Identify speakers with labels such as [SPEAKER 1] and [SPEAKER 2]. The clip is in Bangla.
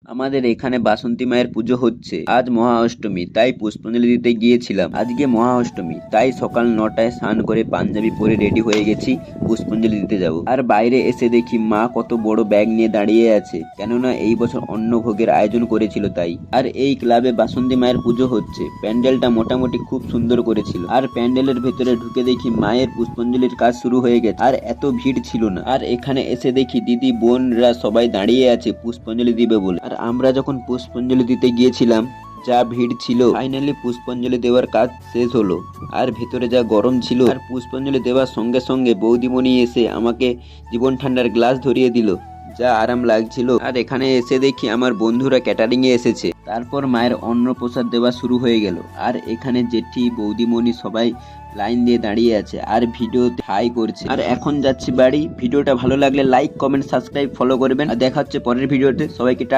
[SPEAKER 1] আমাদের এখানে বাসন্তী মায়ের পুজো হচ্ছে। আজ মহা অষ্টমী, তাই পুষ্পাঞ্জলি দিতে গিয়েছিলাম। আজকে মহা অষ্টমী, তাই সকাল 9টায় স্নান করে পাঞ্জাবি পরে রেডি হয়ে গেছি, পুষ্পাঞ্জলি দিতে যাব। আর বাইরে এসে দেখি মা কত বড় ব্যাগ নিয়ে দাঁড়িয়ে আছে, কেননা এই বছর অন্নভোগের আয়োজন করেছিল তাই। আর এই ক্লাবে বাসন্তী মায়ের পুজো হচ্ছে। প্যান্ডেলটা মোটামুটি খুব সুন্দর করেছিল। আর প্যান্ডেলের ভেতরে ঢুকে দেখি মায়ের পুষ্পাঞ্জলির কাজ শুরু হয়ে গেছে। আর এত ভিড় ছিল না। আর এখানে এসে দেখি দিদি বোনরা সবাই দাঁড়িয়ে আছে পুষ্পাঞ্জলি দিবে বলে। আর আমরা যখন পুষ্পাঞ্জলি দিতে গিয়েছিলাম, যা ভিড় ছিল। ফাইনালি পুষ্পাঞ্জলি দেওয়ার কাজ শেষ হলো। আর ভেতরে যা গরম ছিল। আর পুষ্পাঞ্জলি দেওয়ার সঙ্গে সঙ্গে বৌদিমণি এসে আমাকে জীবন ঠান্ডার গ্লাস ধরিয়ে দিল, যা আরাম লাগছিল। আর এখানে এসে দেখি আমার বন্ধুরা ক্যাটারিং এ এসেছে। তারপর মায়ের অন্নপ্রসাদ দেওয়া শুরু হয়ে গেল। আর এখানে জেঠি বৌদিমণি সবাই লাইন দিয়ে দাঁড়িয়ে আছে আর ভিডিওতে হাই করছে। আর এখন যাচ্ছি বাড়ি। ভিডিওটা ভালো লাগলে লাইক কমেন্ট সাবস্ক্রাইব ফলো করবেন। আর দেখা হচ্ছে পরের ভিডিওতে। সবাইকে